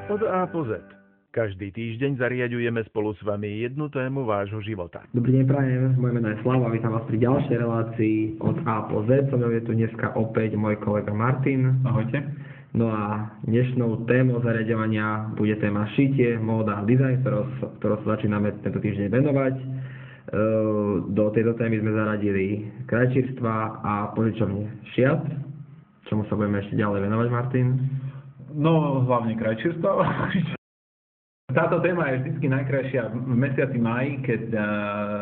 Od A po Z. Každý týždeň zariaďujeme spolu s vami jednu tému vášho života. Dobrý deň, prajem. Moje meno je Slava, vítam vás pri ďalšej relácii od A po Z. So mnou je tu dneska opäť môj kolega Martin. Ahojte. No a dnešnou témou zariadovania bude téma šitie, móda a dizajn, ktorou sa začíname tento týždeň venovať. Do tejto témy sme zaradili krajčírstva a požičovne šiat. Čomu sa budeme ešte ďalej venovať, Martin? No, hlavne krajčírstva. Táto téma je vždy najkrajšia v mesiaci máji, keď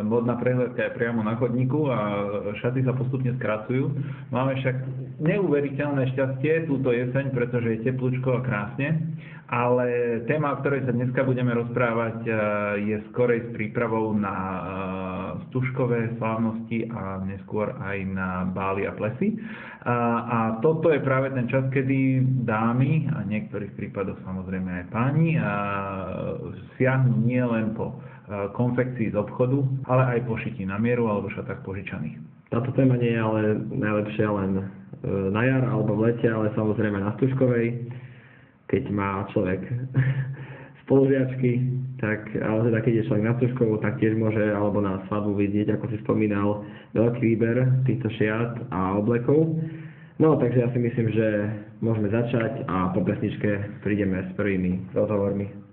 modná prehliadka je priamo na chodníku a šaty sa postupne skracujú. Máme však neuveriteľné šťastie túto jeseň, pretože je teplúčko a krásne. Ale téma, o ktorej sa dneska budeme rozprávať, je skorej s prípravou na stužkové slávnosti a neskôr aj na bály a plesy. A toto je práve ten čas, kedy dámy, a v niektorých prípadoch samozrejme aj páni, siahnu nie len po konfekcii z obchodu, ale aj po šití na mieru alebo šatách požičaných. Táto téma nie je ale najlepšia len na jar alebo v lete, ale samozrejme na stužkovej. Keď má človek spolužiačky, tak, ale teda keď je človek na stužkovú, tak tiež môže alebo na svadbu vidieť, ako si spomínal, veľký výber týchto šiat a oblekov. No, takže ja si myslím, že môžeme začať a po pesničke prídeme s prvými rozhovormi.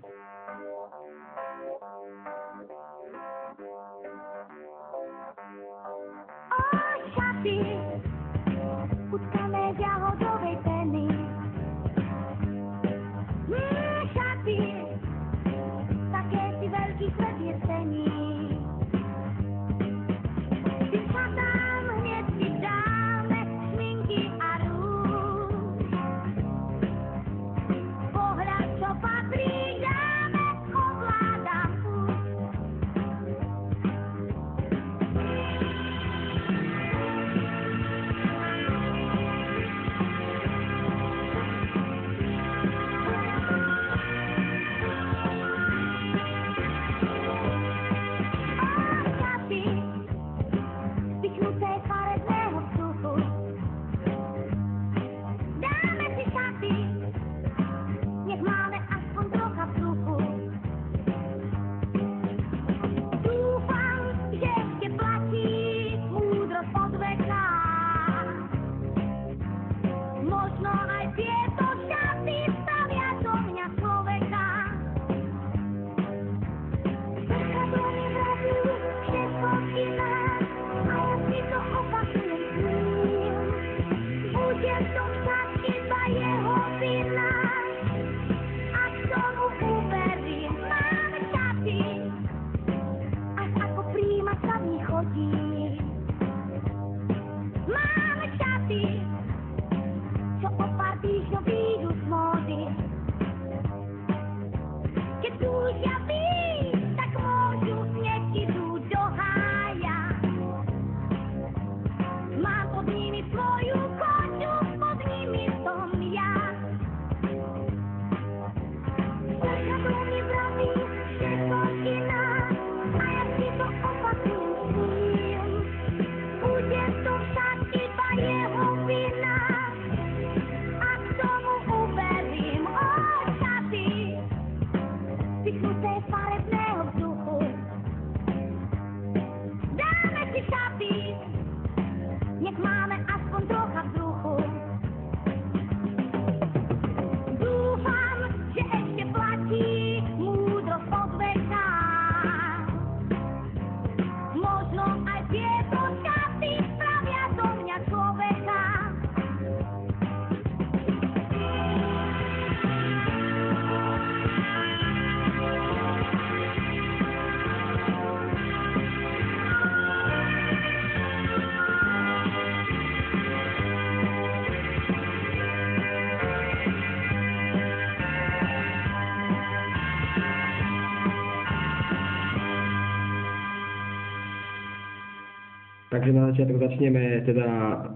Takže na začiatok začneme teda,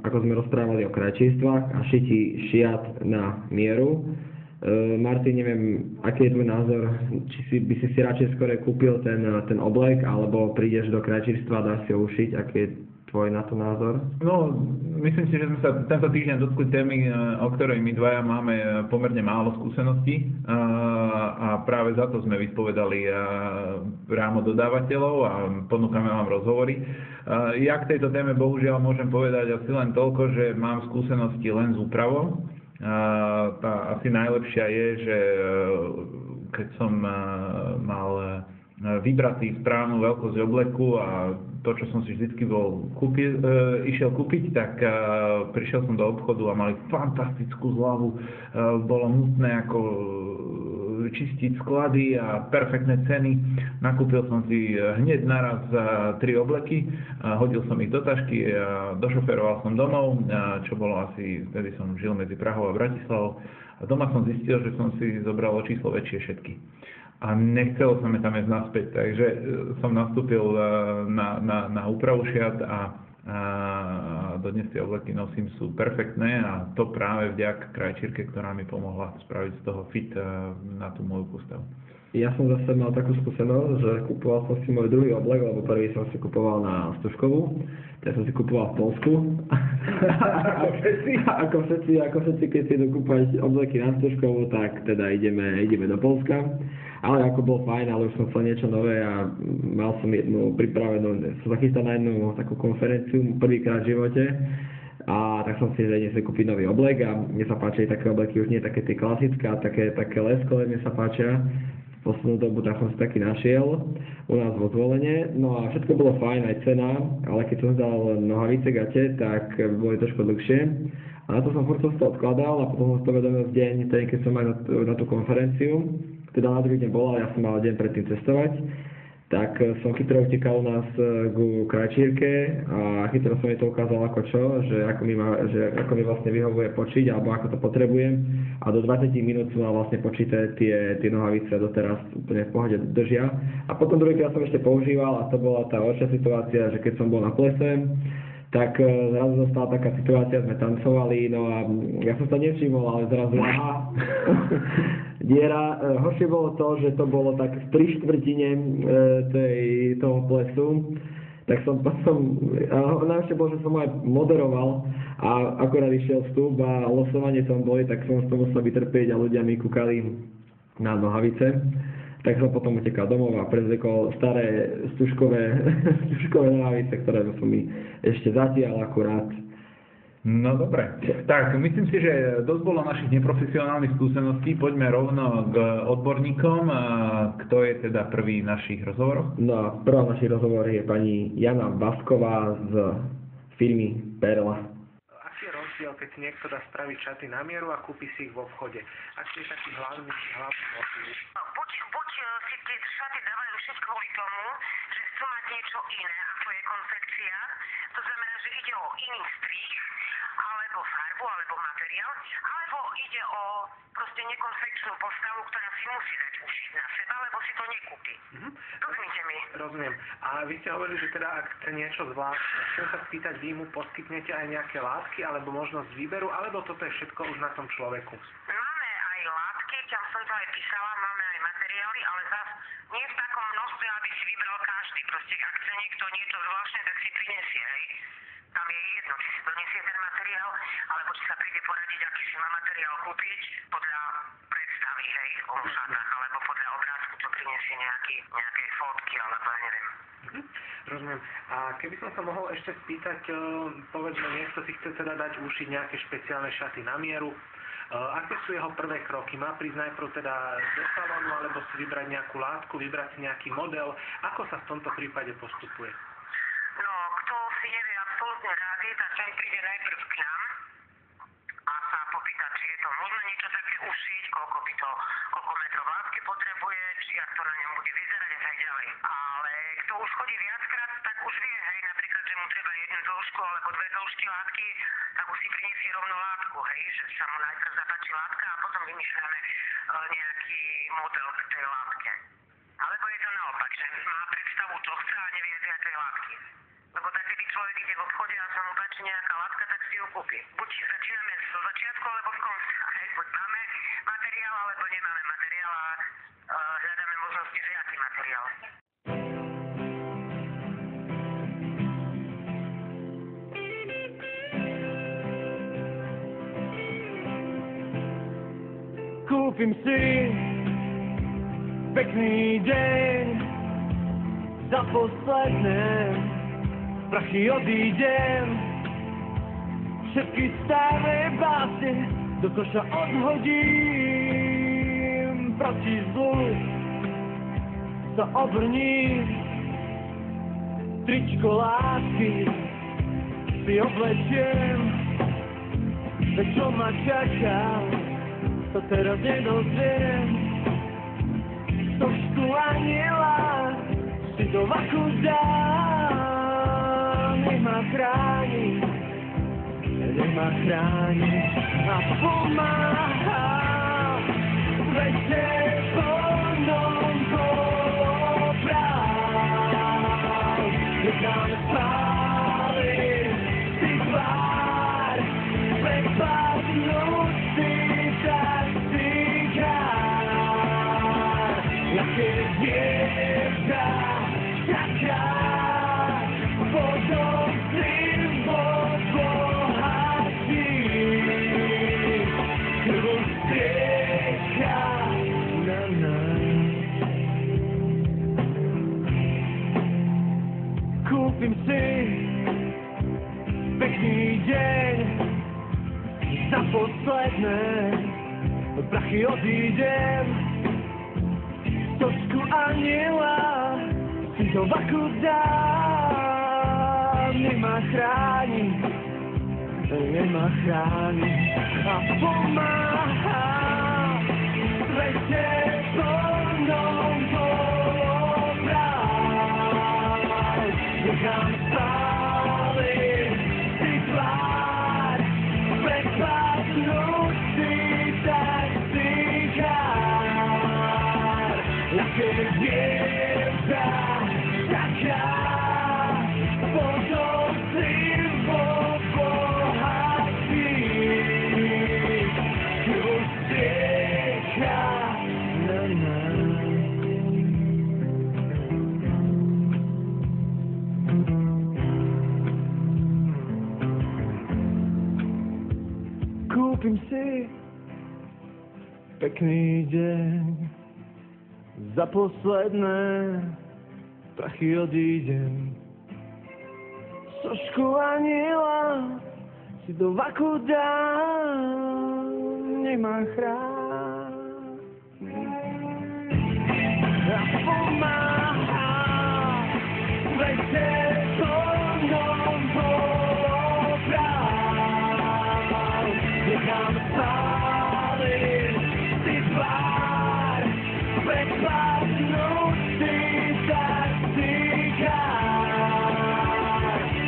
ako sme rozprávali o krajčírstvách a šití šiat na mieru. Martin, neviem, aký je tvoj názor, či by si radšej skôr kúpil ten oblek, alebo prídeš do krajčírstva a dáš si ho ušiť, aký je tvoj na to názor? No, myslím si, že sme sa tento týždeň dotkli témy, o ktorej my dvaja máme pomerne málo skúseností a práve za to sme vyspovedali priamo dodávateľov a ponúkame vám rozhovory. Ja k tejto téme bohužiaľ môžem povedať asi len toľko, že mám skúsenosti len s úpravou. Tá asi najlepšia je, že keď som mal vybratý správnu veľkosť obleku a to, čo som si vždycky išiel kúpiť, tak prišiel som do obchodu a mali fantastickú zľavu. Bolo nutné ako čistiť sklady a perfektné ceny. Nakúpil som si hneď naraz 3 obleky, hodil som ich do tašky, došoferoval som domov, čo bolo asi, vtedy som žil medzi Prahou a Bratislavou. A doma som zistil, že som si zobral o číslo väčšie všetky. A nechcelo sa mi tam ísť naspäť, takže som nastúpil na úpravu šiat a dodnes tie obleky nosím, sú perfektné a to práve vďaka krajčírke, ktorá mi pomohla spraviť z toho fit na tú moju postavu. Ja som zase mal takú skúsenosť, že kupoval som si môj druhý oblek, lebo prvý som si kupoval na Stužkovú, tak som si kupoval v Poľsku. Ako všetci, keď si idú kúpať obleky na Stužkovú, tak teda ideme do Poľska. Ale ako bol fajn, ale už som chcel niečo nové a mal som jednu pripravenú, som zachystal na jednu takú konferenciu prvýkrát v živote. A tak som si si kúpiť nový oblek a mne sa páči také obleky, už nie také tie klasické, a také leskové mne sa páčia. V poslednú dobu tak som si taký našiel u nás vo Zvolene. No a všetko bolo fajn, aj cena, ale keď som dal nohavice gate, tak boli trošku dlhšie. A na to som furt to odkladal a potom som to vedomil v deň, keď som aj na tú konferenciu. Teda na druhý deň bola, ja som mal deň predtým cestovať, tak som chytro utekal u nás ku krajčírke a chytro som jej to ukázal ako čo, že ako mi vlastne vyhovuje počiť alebo ako to potrebujem a do 20 minút som mal vlastne počítané tie nohavice a doteraz úplne v pohode držia. A potom druhýkrát som ešte používal a to bola tá horšia situácia, že keď som bol na plese, tak zrazu zostala taká situácia, sme tancovali, no a ja som sa nevšimol, ale zrazu diera. Horšie bolo to, že to bolo tak v 3/4 toho plesu, tak som najlepšie bolo, že som aj moderoval a akorát išiel vstup a losovanie tam boli, tak som to musel vytrpieť a ľudia mi kúkali na nohavice. Tak som potom utekal domov a prezvekol staré stužkové nohavice, ktoré som mi ešte zatiaľ akurát. No dobre. Tak, myslím si, že dosť bolo našich neprofesionálnych skúseností. Poďme rovno k odborníkom. Kto je teda prvý v našich rozhovoroch? No a prvá v našich rozhovoroch je pani Jana Basková z firmy Perla. Aký je rozdiel, keď si niekto dá spraviť šaty na mieru a kúpi si ich v obchode? Aký je taký hlavný motív? Buď si tie šaty dávajú všetko kvôli tomu, že chcú mať niečo iné ako je konfekcia. To znamená, že ide o iný strih, alebo farbu, alebo materiál, alebo ide o proste nekonfekčnú postavu, ktorá si musí dať ušiť na seba, lebo si to nekúpi. Rozumíte mi? Rozumiem. A vy ste hovorili, že teda ak chce niečo zvláštne, chcem sa spýtať, vy mu poskytnete aj nejaké látky, alebo možnosť výberu, alebo toto je všetko už na tom človeku? Máme aj látky, tam som to aj písala, máme aj materiály, ale zase nie v takom množstve, aby si vybral každý. Proste ak chce niekto niečo zvláštne, tak si prinesie, hej. Tam je jedno, či si donesie ten materiál, alebo či sa príde poradiť, aký si má materiál kúpiť podľa predstavy, hej, o šatách, alebo podľa obrázku, čo prinesie nejaké fotky, alebo ja neviem. Rozumiem. A keby som sa mohol ešte spýtať, povedzme, niekto si chce teda dať ušiť nejaké špeciálne šaty na mieru, aké sú jeho prvé kroky? Má prísť najprv teda do salónu, alebo si vybrať nejakú látku, vybrať si nejaký model? Ako sa v tomto prípade postupuje? No, kto si nevie absolútne rady, tak ten príde najprv k nám a sa popýta, či je to možné niečo také ušiť, koľko metrov látky potrebuje, či jak to na ňom bude vyzerať a tak ďalej. Ale kto už chodí viackrát, tak už vie, hej, napríklad, že mu treba jednu dĺžku alebo dve dĺžky látky, tak už si priniesie rovno látku, hej, že sa mu najprv zapáči látka a potom vymýšľame nejaký model k tej látke. Alebo je to naopak, že má predstavu, čo chce a nevie tej látky. Lebo tak, keby človek ide v obchode a sa mu páči nejaká látka, tak si ju kúpi. Buď začíname zo začiatku, alebo v konci. Hej, buď máme materiál, alebo nemáme materiál a hľadáme možnosti, že aký materiál. Kúpim si pekný deň, za posledné prachy odídem, všetky staré básne do koša odhodím, proti zlu sa obrním, tričko lásky si oblečiem, veď čo ma čaká, to teraz nedozviem. Sošku aniela si do vaku dám, nech ma chráni a pomáha, veď telefonom poloprávd, necháme spáliť si tvár, prepadnúci taxikár, jaké dievča čaká, podobným od bohatí, krv strieka na nás. Kúpim si pekný deň, za posledné prachy odídem, sošku aniela si do vaku dám, nech ma chráni a pomáha, veď telefonom poloprávd, nechám spáliť si tvár, prepadnúci taxikár, jaké dievča čaká, podobným od bohatí, krv strieka na nás. Kúpim si pekný deň, za posledné prachy odídem, sošku aniela si do vaku dám, nech ma chráni a pomáha, veď telefonom poloprávd, nechám spáliť si tvár, prepadnúci taxikár,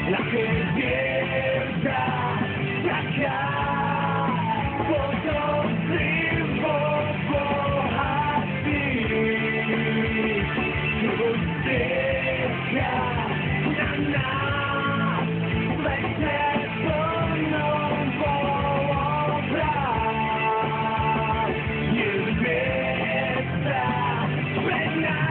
jaké dievča čaká, podobným od bohatí, krv strieka na nás, veď telefonom poloprávd, je hviezda pred nás.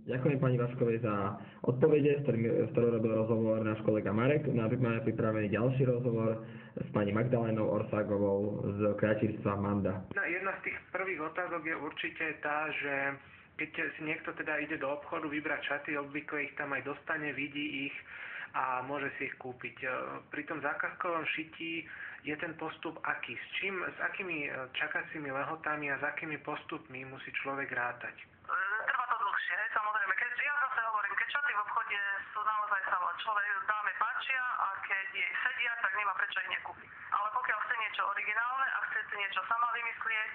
Ďakujem pani Vaškovej za odpovede, s ktorou robil rozhovor náš kolega Marek. Máme pripravený ďalší rozhovor s pani Magdalénou Orságovou z kračírstva Manda. Jedna z tých prvých otázok je určite tá, že keď si niekto teda ide do obchodu vybrať šaty, obvykle ich tam aj dostane, vidí ich a môže si ich kúpiť. Pri tom zákazkovom šití je ten postup aký? S akými čakacími lehotami a s akými postupmi musí človek rátať? Trvá to dlhšie, samozrejme. Ja zase hovorím, keď šaty v obchode sú naozaj sa človek dáme páčia a keď jej sedia, tak nemá prečo ich nekúpiť. Ale pokiaľ chce niečo originálne a chce si niečo sama vymyslieť,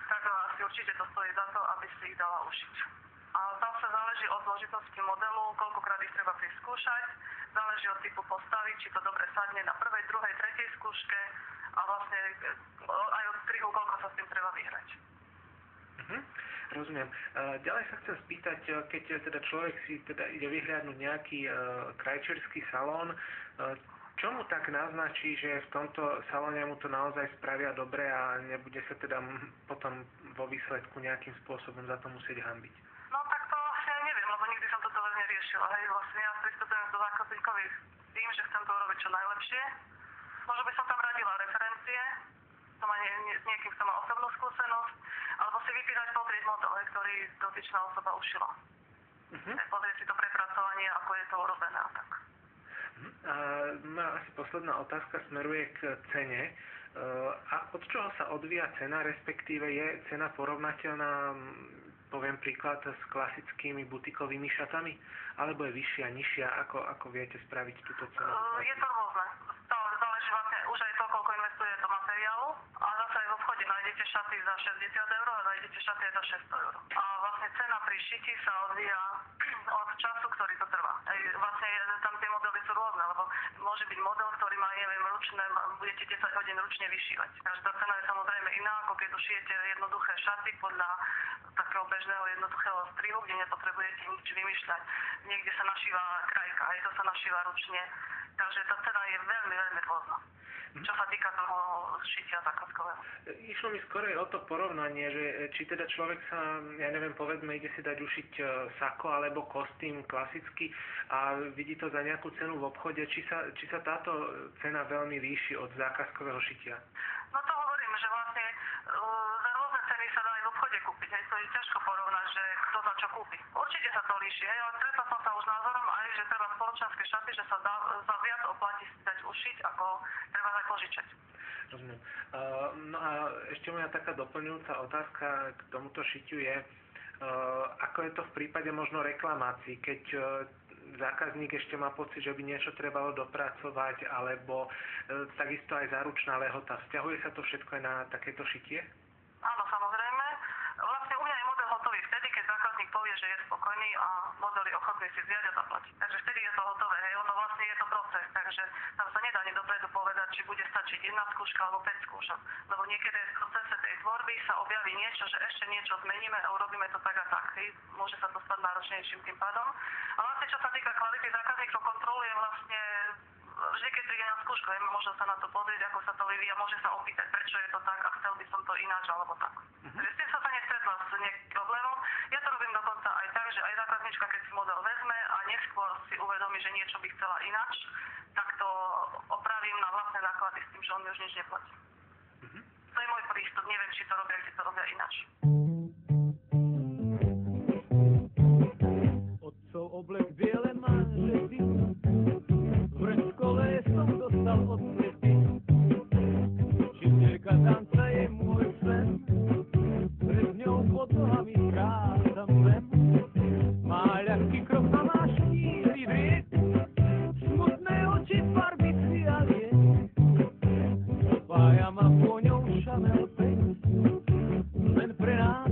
tak asi určite to stojí za to, aby si ich dala ušiť. A zase záleží od zložitosti modelu, koľkokrát ich treba priskúšať, záleží od typu postavy, či to dobre sadne na prvej, druhej, tretej skúške a vlastne aj od strihu, koľko sa s tým treba vyhrať. Rozumiem. Ďalej sa chcem spýtať, keď teda človek si teda ide vyhľadnúť nejaký krajčírsky salón, čo mu tak naznačí, že v tomto salóne mu to naozaj spravia dobre a nebude sa teda potom vo výsledku nejakým spôsobom za to musieť hanbiť? No tak to vlastne neviem, lebo nikdy som toto vôbec neriešila. Hej, vlastne ja pristupujem do zákazníkovi s tým, že chcem to urobiť čo najlepšie. Možno by som tam radila referencie, to má s niekým, kto má osobnú skúsenosť, alebo si vypýtať pozrieť model, ktorý dotyčná osoba ušila. Pozrieť si to prepracovanie, ako je to urobené a tak. A asi posledná otázka smeruje k cene. A od čoho sa odvíja cena, respektíve je cena porovnateľná, poviem príklad, s klasickými butikovými šatami? Alebo je vyššia, nižšia? Ako viete spraviť túto cenu? Je to rôzne. Záleží vlastne už aj to, koľko investuje do materiálu. A zase aj v obchode nájdete šaty za 60 eur a nájdete šaty aj za 600 eur. A vlastne cena pri šití sa odvíja od času, ktorý to trvá. Vlastne tam tie modely sú rôzne, lebo môže byť model, ktorý má, neviem, ručné, budete 10 hodín ručne vyšívať. Takže tá cena je samozrejme iná, ako keď ušijete jednoduché šaty podľa takého bežného jednoduchého strihu, kde nepotrebujete nič vymýšľať. Niekde sa našíva krajka, aj to sa našíva ručne. Takže tá cena je veľmi, veľmi rôzna. Čo sa týka toho šitia zákazkového. Išlo mi skorej o to porovnanie, že či teda človek sa, ja neviem, povedzme, ide si dať ušiť sako alebo kostým klasicky a vidí to za nejakú cenu v obchode, či sa táto cena veľmi líši od zákazkového šitia. No to hovorím, že vlastne za rôzne ceny sa dá aj v obchode kúpiť. Hej, to je ťažko porovnať, že kto za čo kúpi. Určite sa to líši, hej, ale stretla som sa už názorom aj, že treba spoločenské šaty, že sa dá za viac oplatí si dať ušiť, ako treba aj požičať. Rozumiem. No a ešte moja taká doplňujúca otázka k tomuto šitiu je, ako je to v prípade možno reklamácií, keď zákazník ešte má pocit, že by niečo trebalo dopracovať, alebo takisto aj záručná lehota. Vzťahuje sa to všetko aj na takéto šitie? Áno, samozrejme. Vlastne u mňa je model hotový vtedy, keď zákazník povie, že je spokojný a model je ochotný si vziať a zaplatiť. Takže vtedy je to hotové, hej, ono vlastne je to proces, takže tam sa nedá ani dopredu povedať, či bude stačiť jedna skúška alebo 5 skúšok. Lebo niekedy v procese tej tvorby sa objaví niečo, že ešte niečo zmeníme a urobíme to tak a tak. Hej. Môže sa to stať náročnejším tým pádom. A vlastne čo sa týka kvality, zákazník to kontroluje vlastne vždy, keď príde na skúšku, možno sa na to pozrieť, ako sa to vyvíja, môže sa opýtať, prečo je to tak a chcel by som to ináč alebo tak. S tým som sa nestretla s nejakým problémom. Ja to robím dokonca aj tak, že aj zákazníčka, keď si model vezme a neskôr si uvedomí, že niečo by chcela ináč, tak to opravím na vlastné náklady s tým, že on mi už nič neplatí. To je môj prístup, neviem, či to robia, kde to robia ináč. Otcov oblek biele manžety, v škole som dostal od svety. Činierka tanca je môj sen, pred ňou pod nohami strácam zem. Má ľahký krok a má štíhly driek, smutné oči farby fialie. Spája ma vôňou Chanel 5, len pre nás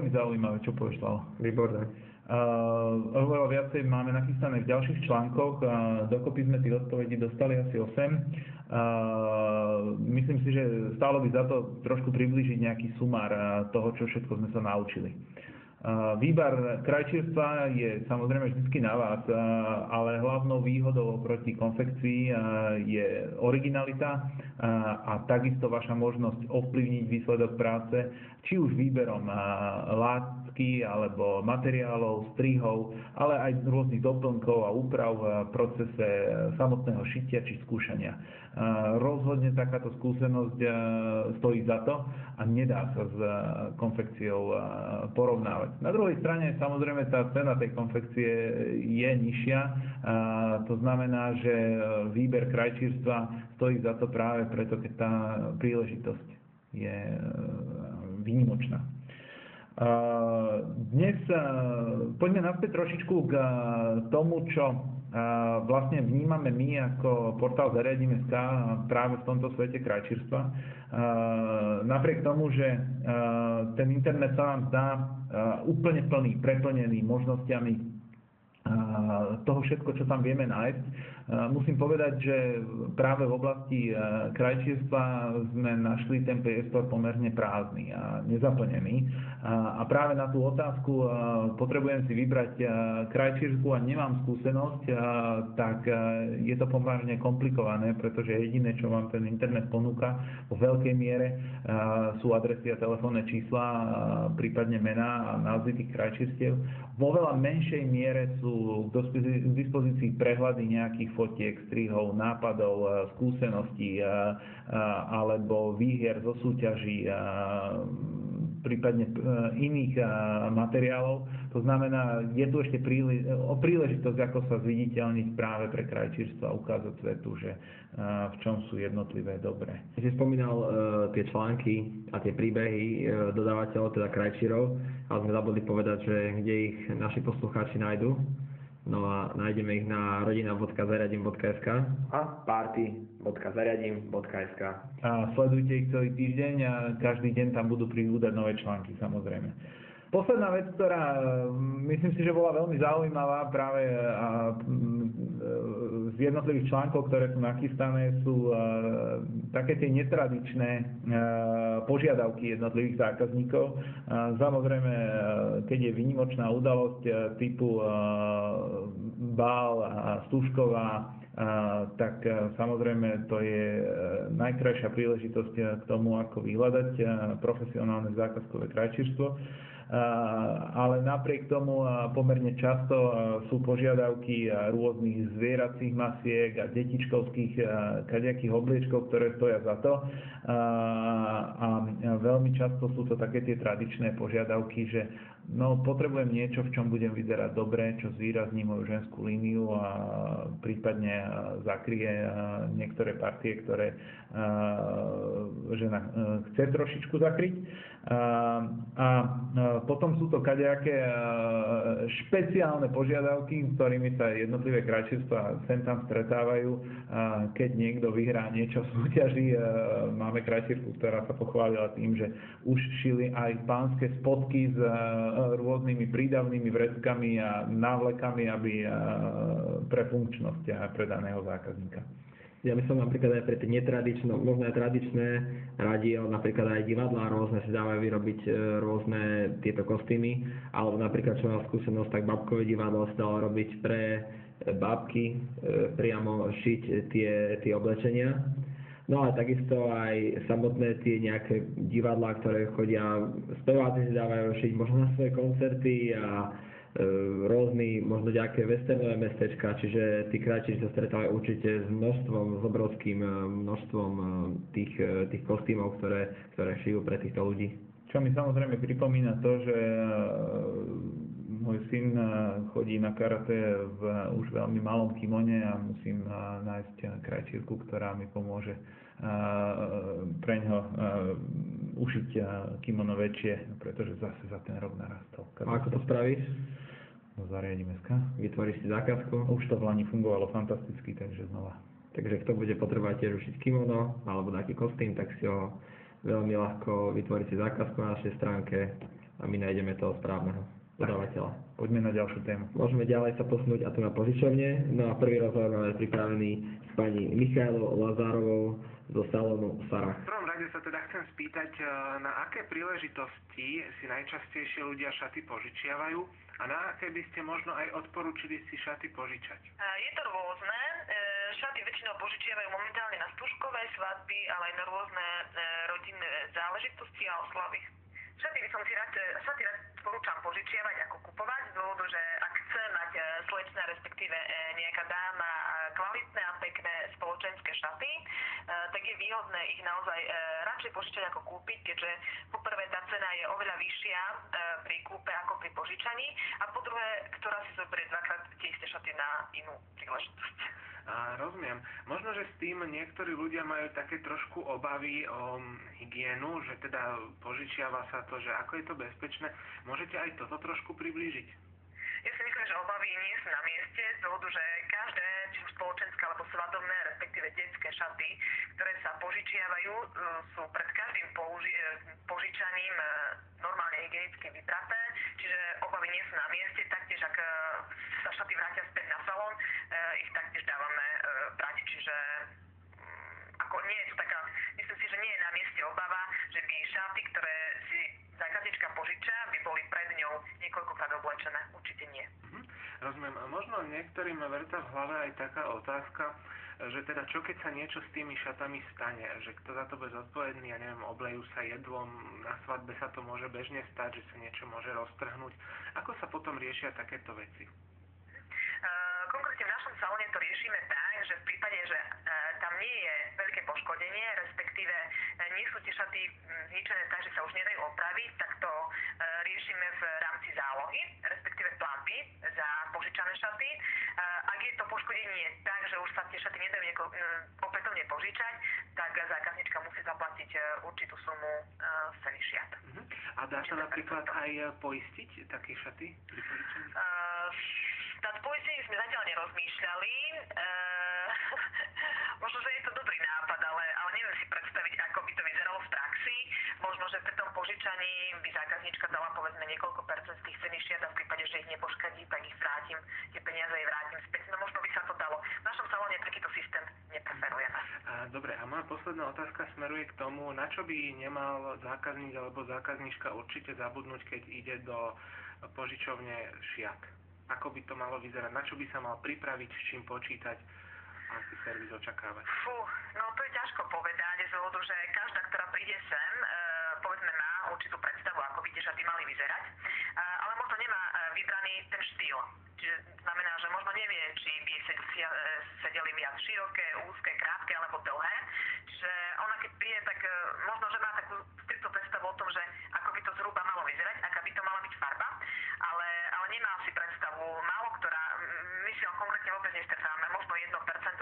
veľmi zaujímavé, čo povieš, Slavo. Výborné. Oveľa viacej máme nachystané v ďalších článkoch. Dokopy sme tých odpovedí dostali asi 8. Myslím si, že stálo by za to trošku priblížiť nejaký sumár toho, čo všetko sme sa naučili. Výber krajčírstva je samozrejme vždy na vás, ale hlavnou výhodou oproti konfekcii je originalita a takisto vaša možnosť ovplyvniť výsledok práce, či už výberom látky alebo materiálov, strihov, ale aj rôznych doplnkov a úprav v procese samotného šitia či skúšania. Rozhodne takáto skúsenosť stojí za to a nedá sa s konfekciou porovnávať. Na druhej strane samozrejme tá cena tej konfekcie je nižšia, to znamená, že výber krajčírstva stojí za to práve preto, keď tá príležitosť je výnimočná. Dnes poďme naspäť trošičku k tomu, čo vlastne vnímame my ako portál Zariadím.sk práve v tomto svete krajčírstva. Napriek tomu, že ten internet sa nám zdá úplne plný, preplnený možnosťami toho všetko, čo tam vieme nájsť. Musím povedať, že práve v oblasti krajčírstva sme našli ten priestor pomerne prázdny a nezaplnený. A práve na tú otázku potrebujem si vybrať krajčírsku a nemám skúsenosť, tak je to pomerne komplikované, pretože jediné, čo vám ten internet ponúka vo veľkej miere sú adresy a telefónne čísla, prípadne mená a názvy tých krajčírstiev. Vo veľa menšej miere sú k dispozícii prehľady nejakých fotiek, strihov, nápadov, skúseností alebo výhier zo súťaží, prípadne iných materiálov. To znamená, je tu ešte príležitosť, ako sa zviditeľniť práve pre krajčírstvo a ukázať svetu, že v čom sú jednotlivé dobré. Si spomínal tie články a tie príbehy dodávateľov, teda krajčírov, ale sme zabudli povedať, že kde ich naši poslucháči nájdu. No a nájdeme ich na rodina.zariadim.sk a party.zariadim.sk. A sledujte ich celý týždeň a každý deň tam budú pribúdať nové články, samozrejme. Posledná vec, ktorá myslím si, že bola veľmi zaujímavá práve z jednotlivých článkov, ktoré sú nachystané, sú také tie netradičné požiadavky jednotlivých zákazníkov. Samozrejme, keď je výnimočná udalosť typu bál a Stužková, tak samozrejme to je najkrajšia príležitosť k tomu, ako vyhľadať profesionálne zákazkové krajčírstvo. Ale napriek tomu pomerne často sú požiadavky rôznych zvieracích masiek a detičkovských kadejakých obliečkov, ktoré stoja za to. A veľmi často sú to také tie tradičné požiadavky, že potrebujem niečo, v čom budem vyzerať dobre, čo zvýrazní moju ženskú líniu a prípadne zakrie niektoré partie, ktoré žena chce trošičku zakryť. A potom sú to kadejaké špeciálne požiadavky, ktorými sa jednotlivé krajčírstvá sem tam stretávajú. Keď niekto vyhrá niečo v súťaži, máme krajčírku, ktorá sa pochválila tým, že už šili aj pánske spodky s rôznymi prídavnými vreckami a návlekami, aby pre funkčnosť pre daného zákazníka. Ja myslím napríklad aj pre tie netradičné, možno aj tradičné rádio, napríklad aj divadlá rôzne si dávajú vyrobiť rôzne tieto kostýmy, alebo napríklad čo mám skúsenosť, tak babkové divadlo si dalo robiť pre babky, priamo šiť tie oblečenia. No a takisto aj samotné tie nejaké divadlá, ktoré chodia, speváci si dávajú šiť možno na svoje koncerty a rôzny, možno nejaké westernové mestečka, čiže tí krajčíri sa stretávajú určite s obrovským množstvom tých kostýmov, ktoré šijú pre týchto ľudí. Čo mi samozrejme pripomína to, že môj syn chodí na karate v už veľmi malom kimone a musím nájsť krajčírku, ktorá mi pomôže preňho ušiť kimono väčšie, pretože zase za ten rok narastol. A ako to spravíš? Zariadím.sk. Vytvoríš si zákazku? Už to v Lani fungovalo fantasticky, takže znova. Takže kto bude potrebovať tiež ušiť kimono alebo nejaký kostým, tak si ho veľmi ľahko vytvorí si zákazku na našej stránke a my nájdeme toho správneho dodávateľa. Poďme na ďalšiu tému. Môžeme ďalej sa posunúť a tu na požičovne. No a prvý rozhovor máme pripravený s pani Michailou Lazárovou zo salónu Sarah. V prvom rade sa teda chcem spýtať, na aké príležitosti si najčastejšie ľudia šaty požičiavajú a na aké by ste možno aj odporúčili si šaty požičať? Je to rôzne. Šaty väčšinou požičiavajú momentálne na stužkové svadby, ale aj na rôzne rodinné záležitosti a oslavy. Šaty rád porúčam požičiavať ako kupovať z dôvodu, že ak chce mať slečna, respektíve nejaká dáma kvalitné a pekné spoločenské šaty, tak je výhodné ich naozaj radšej požičať ako kúpiť, keďže poprvé tá cena je oveľa vyššia pri kúpe ako pri požičaní a po druhé, ktorá si zoberie dvakrát tie isté šaty na inú príležitosť. Rozumiem. Možno, že s tým niektorí ľudia majú také trošku obavy o hygienu, že teda požičiava sa to, že ako je to bezpečné. Môžete aj toto trošku priblížiť? Ja si myslím, že obavy nie sú na mieste z dôvodu, že každé, či už spoločenské alebo svadobné, respektíve detské šaty, ktoré sa požičiavajú, sú pred každým požičaním normálne hygienicky vypraté, čiže obavy nie sú na mieste. Taktiež, ak sa šaty vrátia späť na salón, ich taktiež dávame prať, čiže ako nie je to taká, myslím si, že nie je na mieste obava, že by šaty, ktoré si zákazníčka požiča, by boli pred ňou niekoľkokrát oblečené. Určite nie. Rozumiem. A možno niektorým verca v hlave aj taká otázka, že teda čo keď sa niečo s tými šatami stane, že kto za to bude zodpovedný, ja neviem, oblejú sa jedlom, na svadbe sa to môže bežne stať, že sa niečo môže roztrhnúť. Ako sa potom riešia takéto veci? Konkrétne v našom salóne to riešime tak, že v prípade, že tam nie je veľké poškodenie, respektíve nie sú tie šaty zničené tak, že sa už nedajú opraviť, tak to riešime v rámci zálohy, respektíve platby za požičané šaty. Ak je to poškodenie tak, že už sa tie šaty nedajú opätovne požičať, tak zákazníčka musí zaplatiť určitú sumu z ceny šiat. A dá sa napríklad aj poistiť také šaty pri požičaní? Nad poistením sme zatiaľ nerozmýšľali. Možno, že je to dobrý nápad, ale neviem si predstaviť, ako by to vyzeralo v praxi. Možno, že pri tom požičaní by zákazníčka dala povedzme niekoľko percent z tých ceny šiat a v prípade, že ich nepoškodí, tak ich vrátim, tie peniaze jej vrátim späť. No možno by sa to dalo. V našom salóne takýto systém nepreferujeme. Dobre, a moja posledná otázka smeruje k tomu, na čo by nemal zákazník alebo zákazníčka určite zabudnúť, keď ide do požičovne šiat. Ako by to malo vyzerať? Na čo by sa mal pripraviť, s čím počítať? Aký servis očakávať? No to je ťažko povedať, z dôvodu, že každá, ktorá príde sem, povedzme má určitú predstavu, ako by tie šaty mali vyzerať, ale možno nemá vybraný ten štýl. Čiže znamená, že možno nevie, či by sedeli viac široké, úzke, krátke alebo dlhé. Čiže ona keď príde, tak možno, že má takú striktú predstavu o tom, že ako by to zhruba malo vyzerať, aká by to mala byť farba, ale nemá si predstavu, málo ktorá, my si ho konkrétne vôbec nestretávame, možno 1%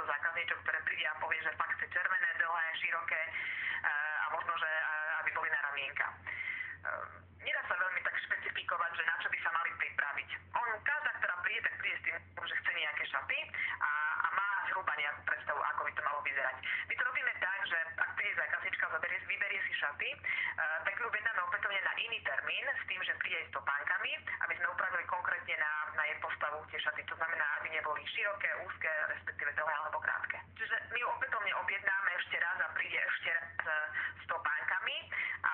zákazníčov, ktoré príde a povie, že fakt chce červené, dlhé, široké a možno, že aby boli na ramienka. Nedá sa veľmi tak špecifikovať, že na čo by sa mali pripraviť. Každá, ktorá príde, tak príde s tým, že chce nejaké šaty a má zhruba nejakú predstavu, ako by to malo vyzerať. My to robíme tak, že ak príde zákazníčka, vyberie si šaty, tak ju objednáme opätovne na iný termín s tým, že príde aj s topánkami, aby sme upravili konkrétne na jej postavu tie šaty. To znamená, aby neboli široké, úzke, respektíve dlhé alebo krátke. Čiže my ju opätovne objednáme ešte raz a príde ešte raz s topánkami a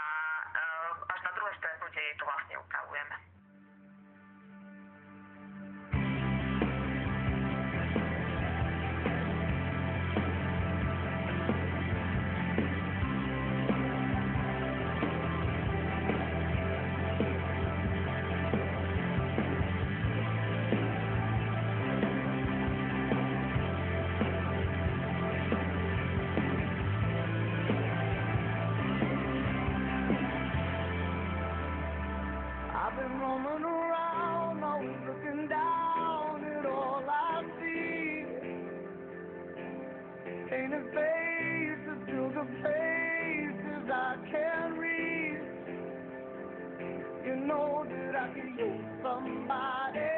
až na druhé stretnutie jej to vlastne upravujeme. I've been roaming around, always looking down at all I see. Painted faces to the places I can't reach. You know that I can use somebody.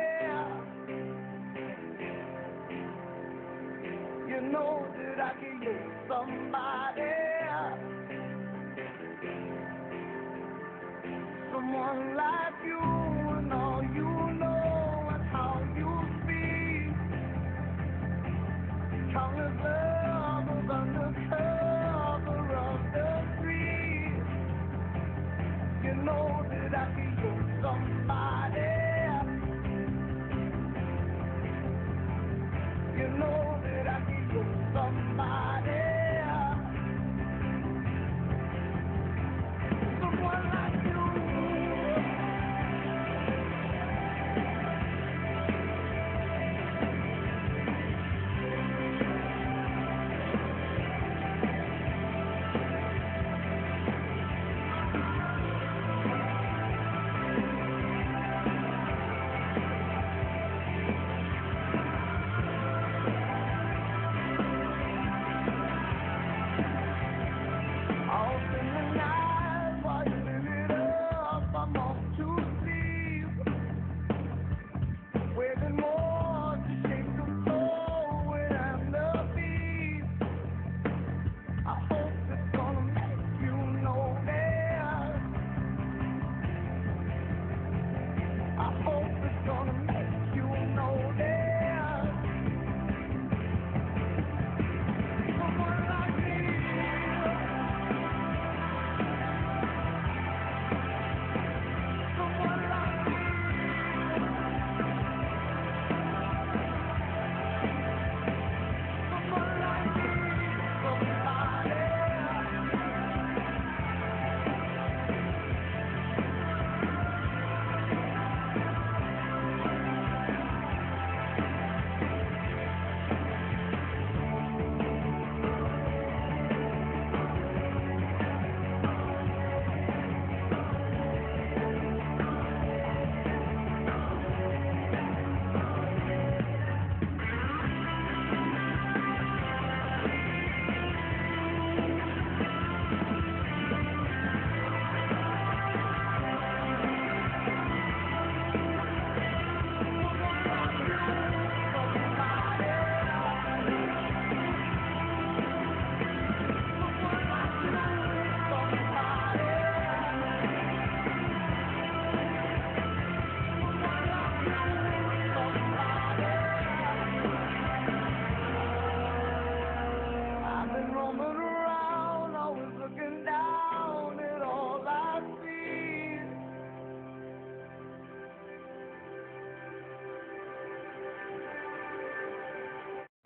You know that I can use somebody. Someone like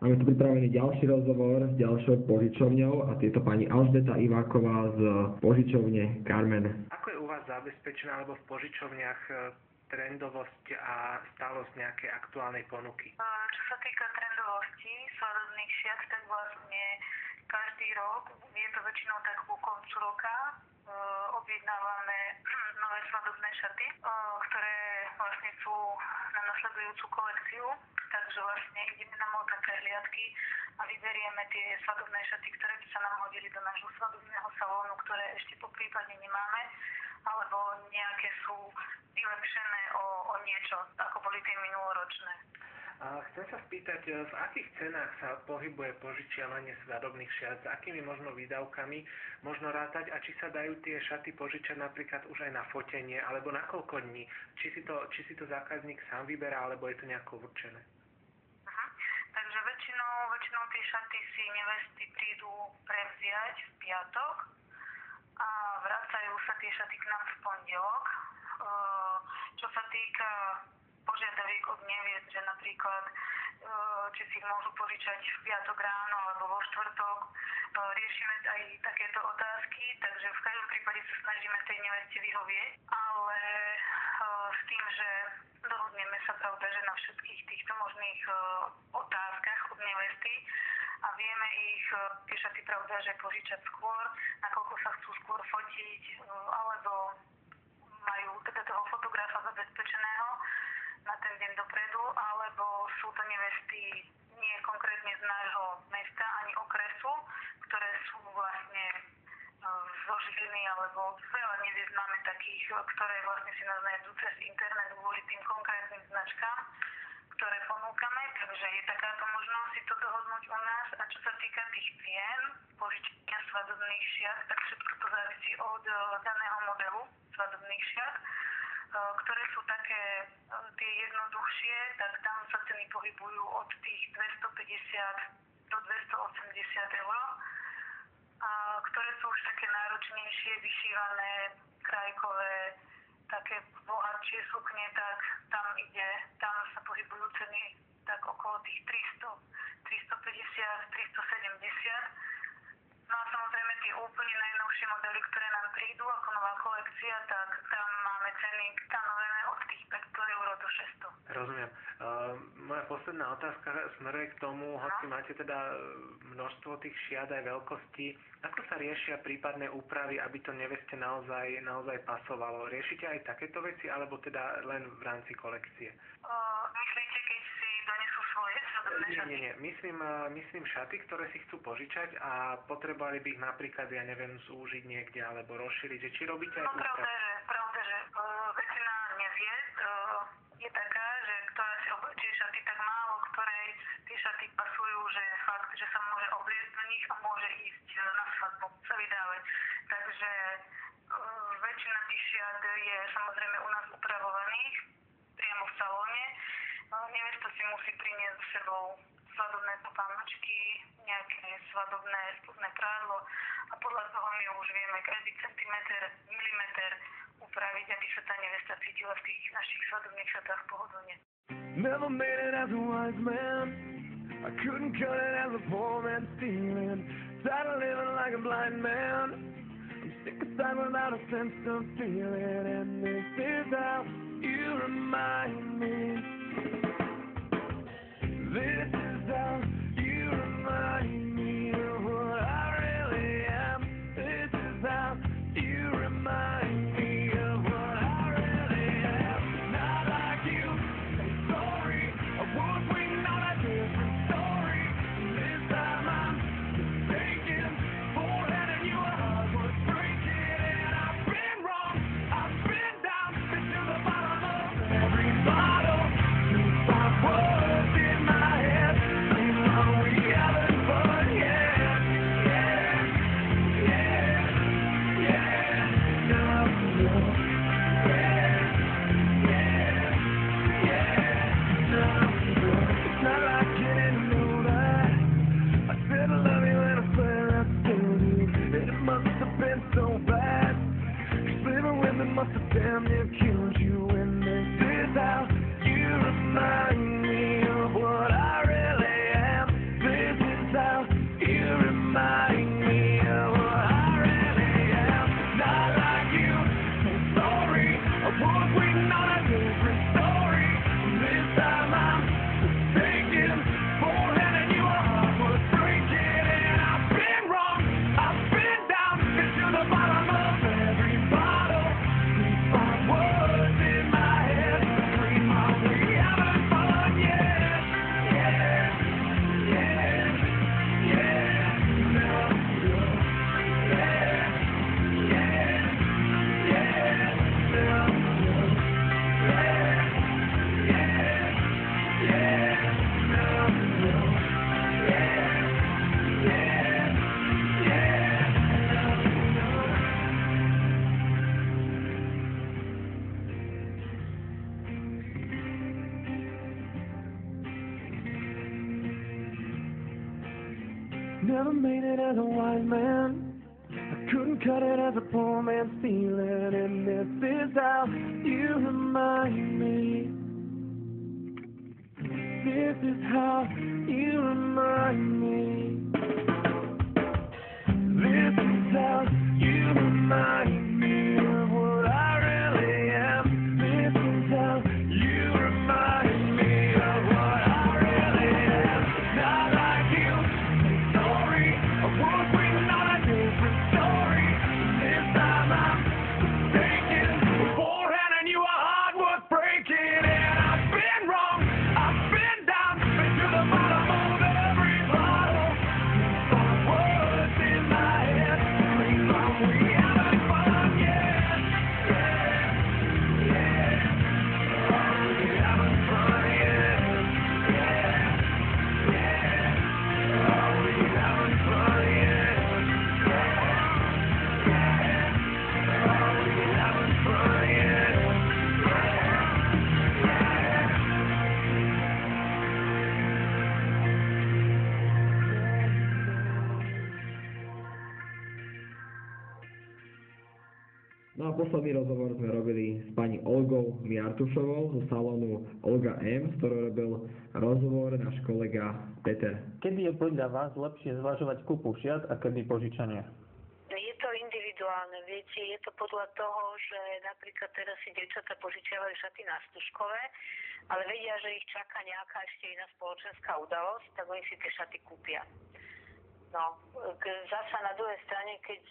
Máme tu pripravený ďalší rozhovor s ďalšou požičovňou a je to pani Alžbeta Iváková z požičovne Carmen. Ako je u vás zabezpečená alebo v požičovniach trendovosť a stálosť nejakej aktuálnej ponuky? Čo sa týka trendovosti svadobných šiat, tak vlastne každý rok, je to väčšinou tak ku koncu roka, objednávame nové svadobné šaty, ktoré vlastne sú na nasledujúcu kolekciu, takže vlastne ideme na módne prehliadky a vyberieme tie svadobné šaty, ktoré by sa nám hodili do nášho svadobného salónu, ktoré ešte poprípadne nemáme, alebo nejaké sú vylepšené o niečo, ako boli tie minuloročné. Chcem sa spýtať, v akých cenách sa pohybuje požičiavanie svadobných šiat, s akými možno výdavkami možno rátať a či sa dajú tie šaty požičať napríklad už aj na fotenie, alebo na koľko dní? Či si to zákazník sám vyberá, alebo je to nejako určené? Takže väčšinou tie šaty si nevesty prídu prevziať v piatok a vracajú sa tie šaty k nám v pondelok. Čo sa týka požiadaviek od neviest, že napríklad či si môžu požičať v piatok ráno alebo vo štvrtok. Riešime aj takéto otázky, takže v každom prípade sa snažíme tej neveste vyhovieť, ale s tým, že dohodneme sa pravda, že na všetkých týchto možných otázkach od nevesty a vieme ich tie šaty pravda, že požičať skôr, nakoľko sa chcú skôr fotiť, alebo majú teda toho fotografa zabezpečeného na ten deň dopredu, alebo sú to nevesty nie konkrétne z nášho mesta ani okresu, ktoré sú vlastne zo Žiliny, alebo veľa neviest máme takých, ktoré vlastne si nás nájdú cez internet kvôli tým konkrétnym značkám, ktoré ponúkame, takže je takáto možnosť si to dohodnúť u nás. A čo sa týka tých cien požičania svadobných šiat, tak všetko to závisí od daného modelu svadobných šiat, ktoré sú také tie jednoduchšie, tak tam sa ceny pohybujú od tých 250 do 280 eur. A ktoré sú už také náročnejšie, vyšívané, krajkové, také bohatšie sukne, tak tam sa pohybujú ceny tak okolo tých 300, 350, 370. No a samozrejme tie úplne najnovšie modely, ktoré nám prídu ako nová kolekcia, tak tam máme ceny stanovené od tých 500 eur do 600. Rozumiem. Moja posledná otázka smeruje k tomu, hoci máte teda množstvo tých šiat aj veľkostí, ako sa riešia prípadné úpravy, aby to neveste naozaj pasovalo? Riešite aj takéto veci, alebo teda len v rámci kolekcie? Myslíte, keď si donesú svoje svadobné šaty? Nie. Myslím šaty, ktoré si chcú požičať a potrebovali by ich napríklad, ja neviem, zúžiť niekde alebo rozšíriť. Že či robíte aj úpravy? Pravda, že väčšina neviest je taká, že ktorá si oblečie šaty, tak málo ktorej tie šaty pasujú, že fakt, že sa môže obliecť do nich a môže ísť na svadbu sa vydávať. Takže väčšina tých šiat je samozrejme u nás upravovaných priamo v salóne. Nevesta si musí priniesť so sebou svadobné topánočky, nejaké svadobné spodné prádlo a podľa toho my už vieme každý centimeter, milimeter upraviť, aby sa tá nevesta cítila v tých našich svadobných šatách pohodlne. Never made it as a wise man. I couldn't cut it as a poor man stealing. Tired of living like a blind man. I'm sick aside without a sense of feeling. And this is how you remind me. This is how you remind me of what I really am. This is how you remind me of what I really am. Not like you. Say sorry. I was waiting on a different story. This time I'm mistaken for letting you out. I was breaking and I've been wrong. I've been down into the bottom of every bottle. Since I was in my head, saying what we haven't, but yeah. It's not like you didn't know that. I said I love you and I swear I still do. And it must have been so bad. 'Cause living with me must have damn near killed you. And this is how you remind me of what I really am. never made it as a white man. I couldn't cut it as a poor man's feeling, and this is how you remind me. This is how you remind me. This is how you remind me of what I really am. This is how you remind me of what I really am. Not like you, sorry, I was waiting on a different story. This time I'm taking beforehand and you are hard worth breaking. And I've been wrong, I've been down, been to the bottom of every bottle. Words in my head, please, Mom, we haven't fun yet. Yeah, yeah, oh, we haven't fun yet. Yeah, yeah, oh, we haven't fun yet. Yeah, yeah, oh, we haven't fun yet. No a posledný rozhovor sme robili s pani Olgou Miartušovou zo salónu Olga M, s ktorou robil rozhovor náš kolega Peter. Kedy je podľa vás lepšie zvažovať kúpu šiat a kedy požičanie? Je to individuálne, viete, je to podľa toho, že napríklad teraz si dievčatá požičiavajú šaty na Stužkové, ale vedia, že ich čaká nejaká ešte iná spoločenská udalosť, tak oni si tie šaty kúpia. No, zasa na druhej strane, keď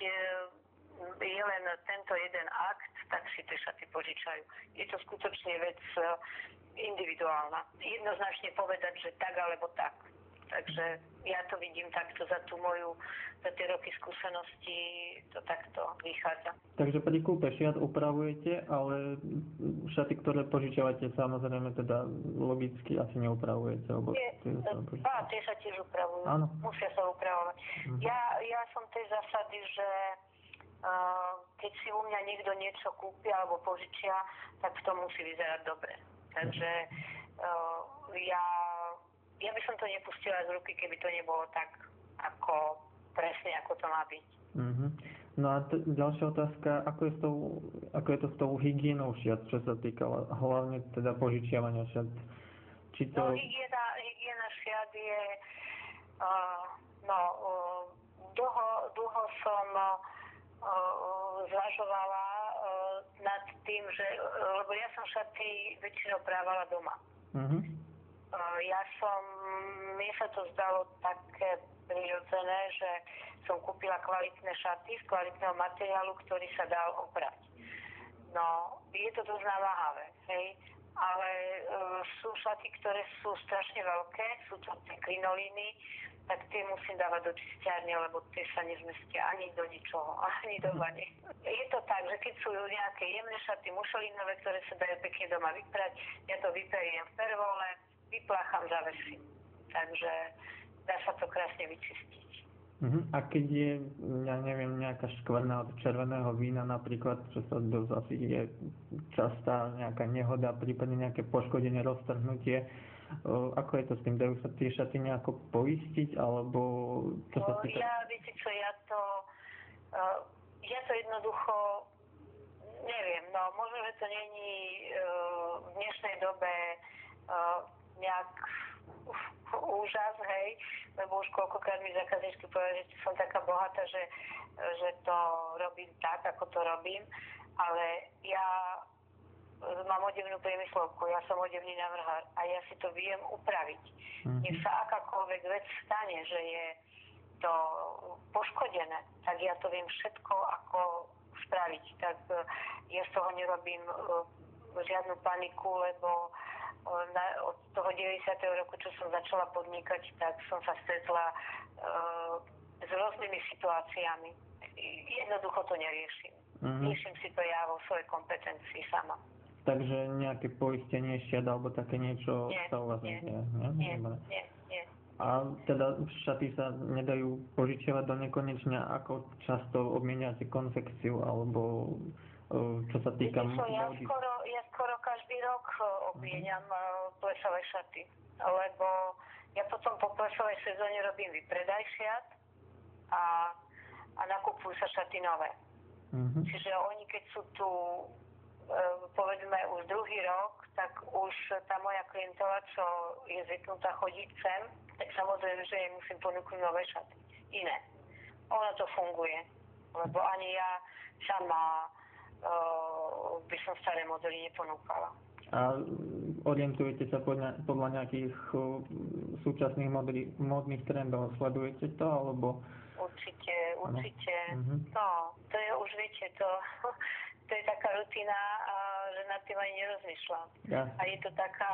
je len tento jeden akt, tak si tie šaty požičajú. Je to skutočne vec individuálna. Jednoznačne povedať, že tak alebo tak. Takže ja to vidím takto za tie roky skúsenosti, to takto vychádza. Takže pri kúpe šiat upravujete, ale šaty, ktoré požičiavate, samozrejme teda logicky asi neupravujete. Tie sa tiež upravujú. Áno. Musia sa upravovať. Ja som tej zásady, že keď si u mňa niekto niečo kúpi alebo požičia, tak to musí vyzerať dobre. Takže ja by som to nepustila z ruky, keby to nebolo tak, ako presne, ako to má byť. Uh-huh. No a ďalšia otázka, ako je to s tou hygienou šiat, čo sa týka hlavne teda požičiavania šiat? No, hygiena šiat je, dlho som zvažovala nad tým, že, lebo ja som šaty väčšinou právala doma. Uh-huh. Mne sa to zdalo také prirodzené, že som kúpila kvalitné šaty z kvalitného materiálu, ktorý sa dal oprať. No, je to dosť naváhavé, hej, ale sú šaty, ktoré sú strašne veľké, sú to tie krinolíny, tak tie musím dávať do čistiarne, lebo tie sa nezmestia ani do ničoho, ani do vane. Je to tak, že keď sú nejaké jemné šaty, mušelinové, ktoré sa dajú pekne doma vyprať, ja to vyperiem v pervole, vyplácham, zavesím. Takže dá sa to krásne vyčistiť. A keď je, ja neviem, nejaká škvrna od červeného vína napríklad, čo sa dosť asi je častá nejaká nehoda, prípadne nejaké poškodenie, roztrhnutie, ako je to s tým? Dajú sa tie šaty nejako poistiť, alebo čo sa týka? Viete čo, ja to jednoducho neviem, no možno, že to není v dnešnej dobe nejak úžas, hej, lebo už koľkokrát mi zákazníčky povedali, že som taká bohatá, že to robím tak, ako to robím, ale ja mám odevnú priemyslovku, ja som odevný navrhár a ja si to viem upraviť. Nech sa akákoľvek vec stane, že je to poškodené, tak ja to viem všetko ako spraviť. Tak ja z toho nerobím žiadnu paniku, lebo od toho 90. roku, čo som začala podnikať, tak som sa stretla s rôznymi situáciami. Jednoducho to neriešim. Riešim si to ja vo svojej kompetencii sama. Takže nejaké poistenie šiat alebo také niečo sa u vás nie? Nie. A teda šaty sa nedajú požičiavať do nekonečna, ako často obmieniate konfekciu alebo čo sa týka... Ja skoro každý rok obmieniam plesové šaty, lebo ja potom po plesovej sezóne robím vypredaj šiat a nakupujú sa šaty nové. Čiže oni, keď sú tu, povedzme, už druhý rok, tak už tá moja klientola, čo je zvyknutá chodiť sem, tak samozrejme, že jej musím ponúknuť nové šaty. Iné. Ono to funguje, lebo ani ja sama by som staré modely neponúkala. A orientujete sa podľa nejakých súčasných módnych trendov? Sledujete to, alebo... Určite. No, to je už, viete, to je taká rutina, že nad tým ani nerozmýšľam. Ja. A je to taká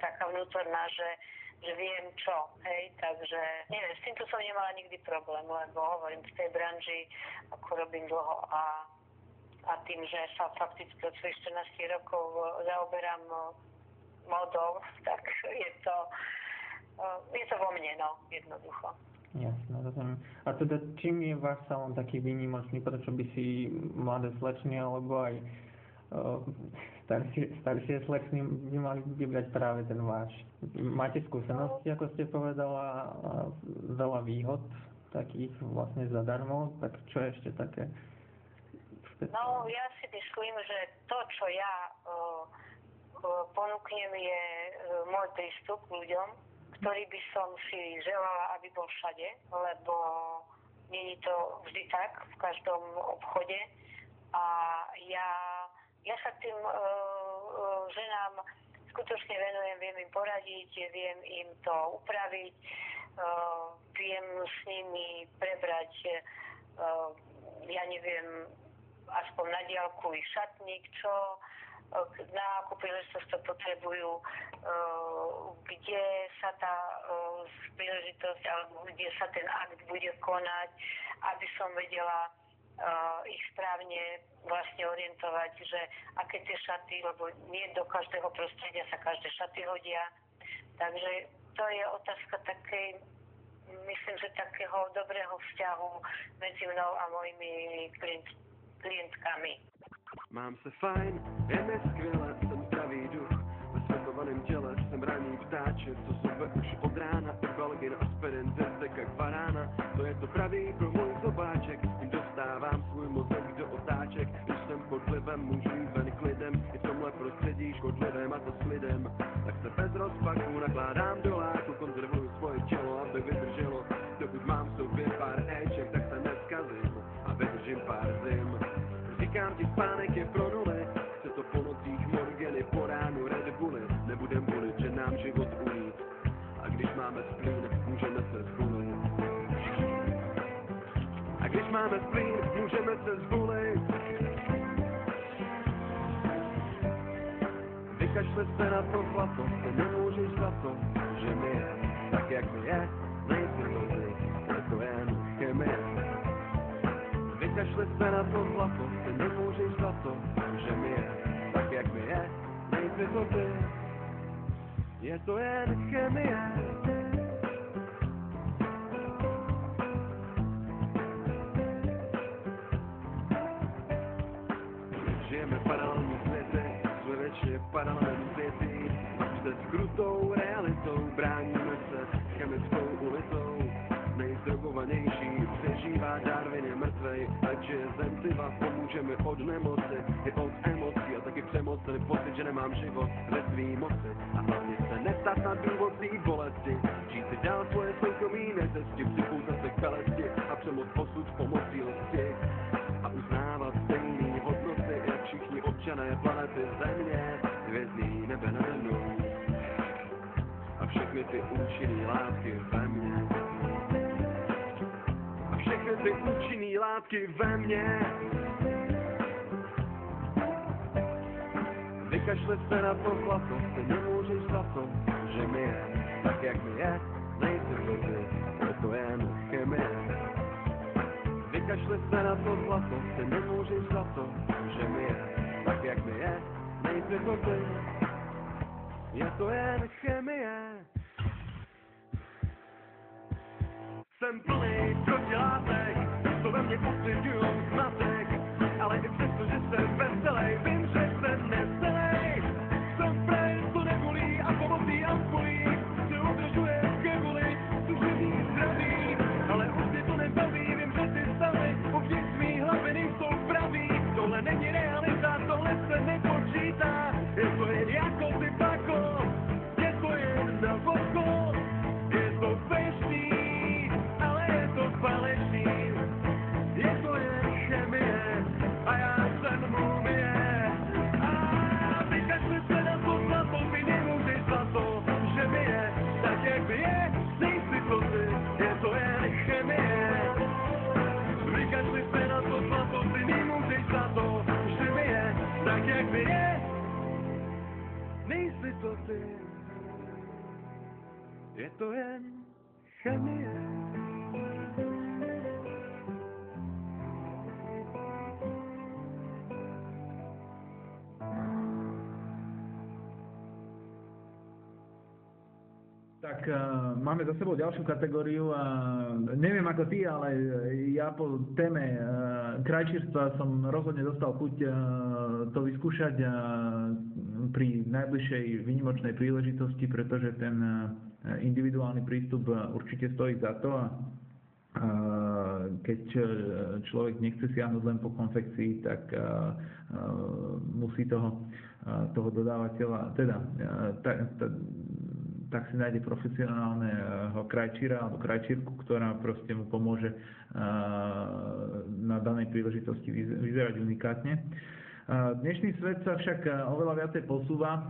taká vnútorná, že viem čo, hej, takže neviem, s týmto som nemala nikdy problém, lebo hovorím, v tej branži, ako robím dlho a tým, že sa fakticky od svojich 14 rokov zaoberám modou, tak je to vo mne, no, jednoducho. Jasné, rozumiem. A teda čím je váš salón taký výnimočný? Prečo by si mladé slečny alebo aj staršie slečny by mali vybrať práve ten váš? Máte skúsenosti, ako ste povedala, veľa výhod takých vlastne zadarmo, tak čo je ešte také? No, ja si myslím, že to, čo ja ponúknem, je môj prístup k ľuďom, ktorý by som si želala, aby bol všade, lebo nie je to vždy tak v každom obchode. A ja sa tým ženám skutočne venujem, viem im poradiť, viem im to upraviť, viem s nimi prebrať, ja neviem, aspoň na diaľku ich šatník, čo na akú príležitosť to potrebujú, kde sa tá príležitosť alebo kde sa ten akt bude konať, aby som vedela ich správne vlastne orientovať, že aké tie šaty, lebo nie do každého prostredia sa každé šaty hodia. Takže to je otázka takej, myslím, že takého dobrého vzťahu medzi mnou a mojimi klientkami. Mám se fajn, je mi skvěle, jsem zdravý duch, ve světovaném těle jsem raný ptáček, co sobe už od rána, Balgin, aspirin, zestek jak barána, to je to pravý pro můj zobáček, tím dostávám svůj mozek do otáček, když jsem pod vlivem, můžu jít ven k lidem, i v tomhle prostředí škodlivém a to s lidem, tak se bez rozpaku nakládám do láku, konzervuju svoje tělo, aby vydrželo, dokud mám v sobě pár éček, tak se neskazím a vydržím pár zim. Říkám ti, spánek je pro nuly, chce to po nocích Morgany, po ránu Red Bully, nebudem volit, že nám život ulít. A když máme splín, můžeme se zvolit. A když máme splín, můžeme se zvolit. Vykašli se na to zlato, ty nemůžeš za to, že my je, tak jak my je, nejsi to ty, je to jen chemie. Vykašli se na to zlato, ty nemůžeš za to, že mi je, tak jak mi je, nejsi to ty, je to jen chemie. Žijeme v paralelní světy, jsme věčně paralelní světy, se skrutou realitou, bráníme se chemickou ulitou. Nejzdrogovanější přežívá, Darwin je mrtvej, ať je zemtiva, pomůže mi od nemoci i od emocí a taky přemocný pocit, že nemám život ve svý moci a hlavně se neptat na důvod té bolesti, žít si dál svoje soukromí necesti, připoutat se k pelesti a přemoc osud pomocí lsti a uznávat stejný hodnoty, jak všichni občané planety Země, hvězdný nebe nade mnou a všechny ty účinný látky ve mně. Všechny ty účinný látky ve mně. Vykašli se na to zlato, ty nemůžeš za to, že mi je, tak jak mi je, nejsi to ty, je to jen chemie. Vykašli se na to zlato, ty nemůžeš za to, že mi je, tak jak mi je, nejsi to ty, je to jen chemie. Jsem plný protilátek, to ve mně pocitujou zmatek, ale i přesto, že jsem veselej, vím, že jsem neselej. Jsem prej, co nebolí a pomocí ampulí se udržuje ke voli, sužený zdraví. to je chemie. Tak máme za sebou ďalšiu kategóriu a neviem ako ty, ale ja po téme krajčírstva som rozhodne dostal chuť to vyskúšať pri najbližšej výnimočnej príležitosti, pretože ten individuálny prístup určite stojí za to a keď človek nechce siahnuť len po konfekcii, tak musí toho dodávateľa, tak si nájde profesionálneho krajčíra alebo krajčírku, ktorá proste mu pomôže na danej príležitosti vyzerať unikátne. Dnešný svet sa však oveľa viacej posúva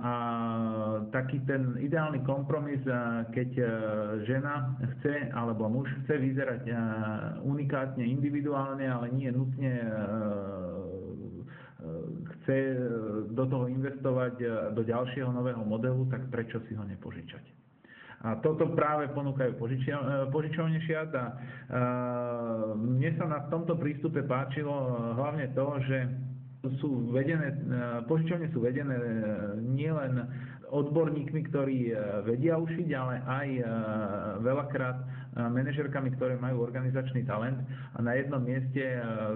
a taký ten ideálny kompromis, keď žena chce alebo muž chce vyzerať unikátne, individuálne, ale nie nutne chce do toho investovať do ďalšieho nového modelu, tak prečo si ho nepožičať? A toto práve ponúkajú požičovne šiat a mne sa na tomto prístupe páčilo hlavne to, že požičovne sú vedené nielen odborníkmi, ktorí vedia ušiť, ale aj veľakrát manažerkami, ktoré majú organizačný talent a na jednom mieste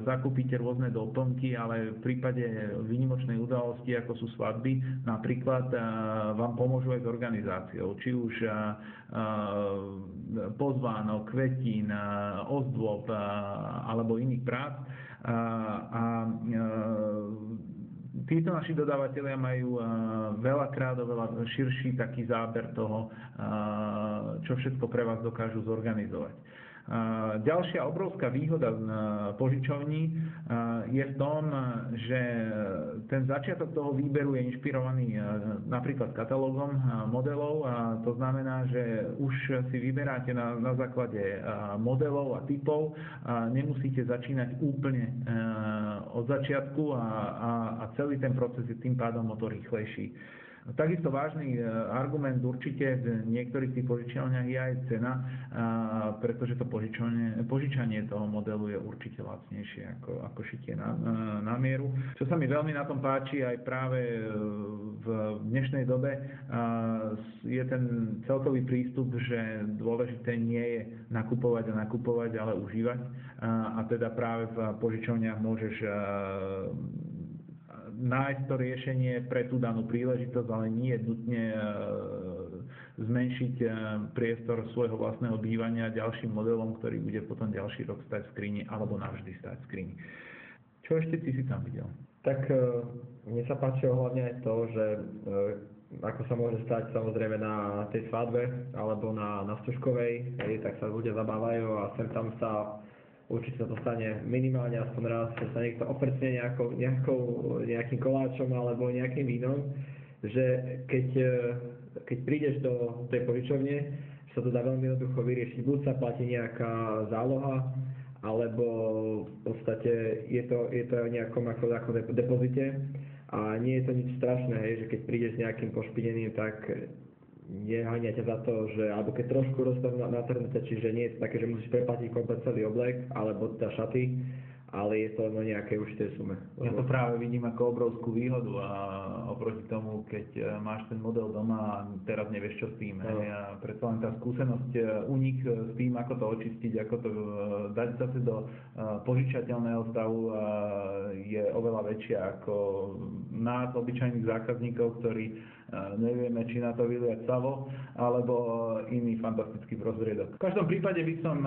zakúpite rôzne doplnky, ale v prípade výnimočnej udalosti, ako sú svadby, napríklad vám pomôžu aj s organizáciou, či už pozvánok, kvetín, ozdôb alebo iných prác. Títo naši dodávateľia majú veľakrát oveľa širší taký záber toho, čo všetko pre vás dokážu zorganizovať. Ďalšia obrovská výhoda požičovní je v tom, že ten začiatok toho výberu je inšpirovaný napríklad katalógom modelov a to znamená, že už si vyberáte na základe modelov a typov a nemusíte začínať úplne od začiatku a celý ten proces je tým pádom o to rýchlejší. Takisto vážny argument určite v niektorých tých požičovniach je aj cena, pretože to požičanie toho modelu je určite lacnejšie ako šitie na mieru. Čo sa mi veľmi na tom páči aj práve v dnešnej dobe je ten celkový prístup, že dôležité nie je nakupovať, ale užívať. A teda práve v požičovniach môžeš nájsť to riešenie pre tú danú príležitosť, ale nie nutne zmenšiť priestor svojho vlastného bývania ďalším modelom, ktorý bude potom ďalší rok stať v skrini alebo navždy stať v skrini. Čo ešte ty si tam videl? Tak mne sa páčilo hlavne aj to, že ako sa môže stať samozrejme na tej svadbe alebo na stužkovej, tak sa ľudia zabávajú a sem tam sa určite sa to stane minimálne aspoň raz, že sa niekto oprcne nejakým koláčom alebo nejakým vínom, že keď prídeš do tej požičovne, sa to dá veľmi jednoducho vyriešiť. Buď sa platí nejaká záloha, alebo v podstate je to nejakom ako depozite a nie je to nič strašné, hej, že keď prídeš s nejakým pošpideným, tak neháňa ťa za to, že, alebo keď trošku rozstav na internete, čiže nie je to také, že musíš preplatiť komplet celý oblek, alebo teda šaty, ale je to na nejakej určitej sume. Ja to práve vidím ako obrovskú výhodu a oproti tomu, keď máš ten model doma a teraz nevieš, čo s tým. No. A preto len tá skúsenosť u nich s tým, ako to očistiť, ako to dať zase do požičateľného stavu je oveľa väčšia ako nás, obyčajných zákazníkov, ktorí nevieme, či na to vyliať savo, alebo iný fantastický prostriedok. V každom prípade by som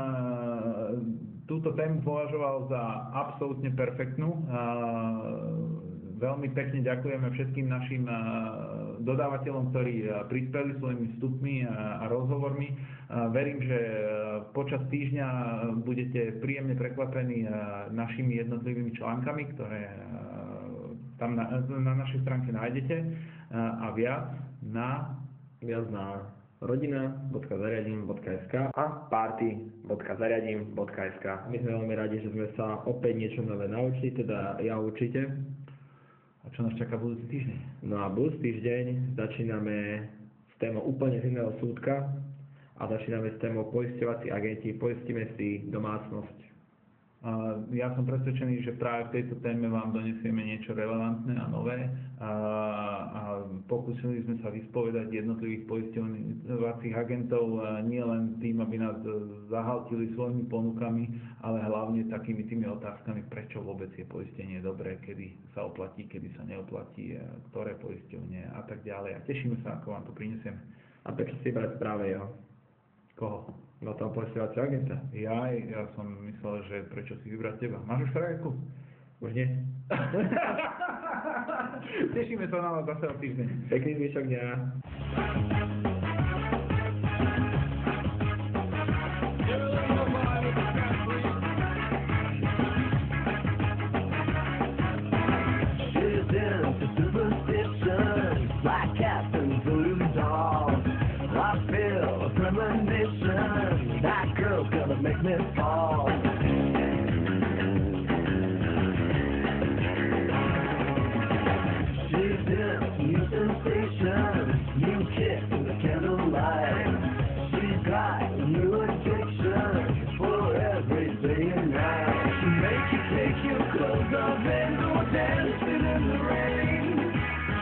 túto tému považoval za absolútne perfektnú. Veľmi pekne ďakujeme všetkým našim dodávateľom, ktorí prispeli svojimi vstupmi a rozhovormi. Verím, že počas týždňa budete príjemne prekvapení našimi jednotlivými článkami, ktoré tam na našej stránke nájdete a viac na rodina.zariadim.sk a party.zariadim.sk. My sme veľmi radi, že sme sa opäť niečo nové naučili, teda ja určite. A čo nás čaká budúci týždeň? No a budúci týždeň začíname témou úplne z iného súdka a začíname s témou poisťovací agenti. Poistíme si domácnosť. Ja som presvedčený, že práve v tejto téme vám donesieme niečo relevantné a nové a pokúsili sme sa vyspovedať jednotlivých poisťovacích agentov nie len tým, aby nás zahaltili svojimi ponukami, ale hlavne takými tými otázkami, prečo vôbec je poistenie dobré, kedy sa oplatí, kedy sa neoplatí, ktoré poisťovne a tak ďalej. A tešíme sa, ako vám to prinesieme. A prečo si brať práve jeho? Koho? No toho poisťovacieho agenta. Ja som myslel, že prečo si vybrať teba. Máš už frajerku? Už nie. Tešíme sa na vás zase o týždeň. Pekný zvyšok dňa. That girl's gonna make me fall. She's in new sensation, new kick in the candlelight. She's got new addiction for every day and night. She makes you take your clothes off and go dancing in the rain.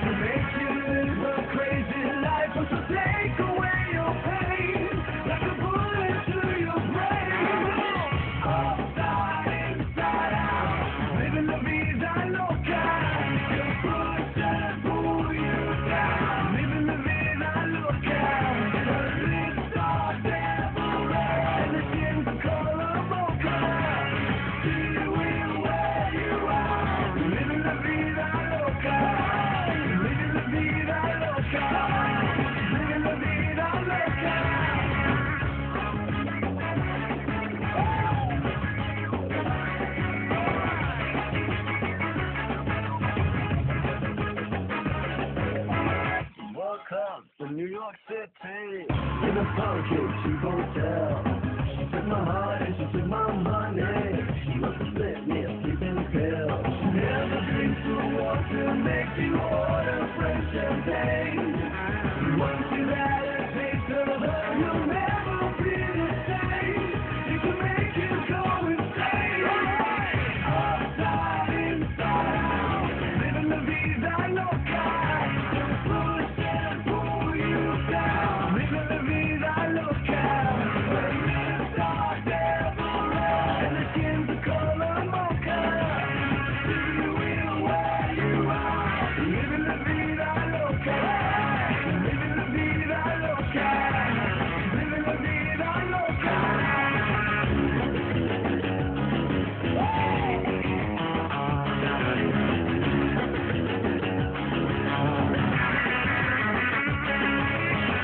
She makes you live a crazy life, but she'll take away your pain like a bullet to your brain. Upside, inside out, living la vida loca. You push and pull you down, living la vida loca. Her lips are devil red and the skin's the color mocha. She will wear you out, living la vida loca. Living la vida loca. Living la vida loca. Welcome to New York City, in a funky cheap hotel. She took my heart and she took my money. She must have slipped me a sleeping pill. She never drinks the water, makes you order French champagne. Once you've had a taste of her, you'll never be the same. She can make you go insane. Upside, inside out, living la vida loca. Push and pull you down, living la vida loca. Her lips are devil red and the skin's the color mocha. She will wear you out, living la vida loca. Living la vida loca. Living la vida loca.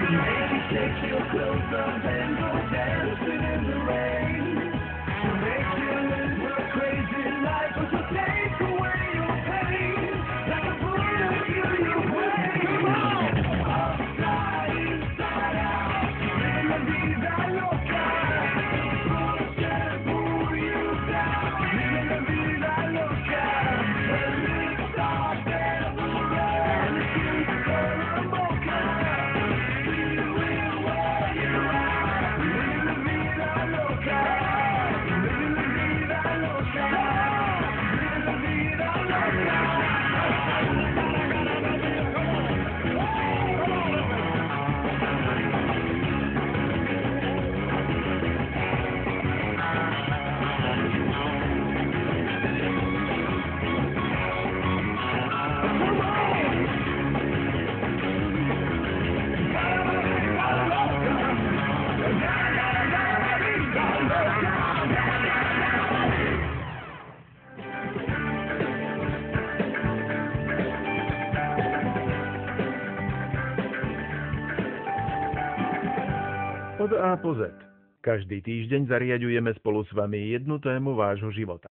Make you take your clothes off and go dancing in the rain. She'll make you live a crazy life, but she'll take away your pain like a bullet to your brain. Come on! Upside, inside out, living la vida loca. Push and pull you down, living la vida loca. Her lips are devil red and the skin's the color mocha. She will wear you out, living la vida loca. Living la vida loca. Living la vida loca. Od A po Z. Každý týždeň zariaďujeme spolu s vami jednu tému vášho života.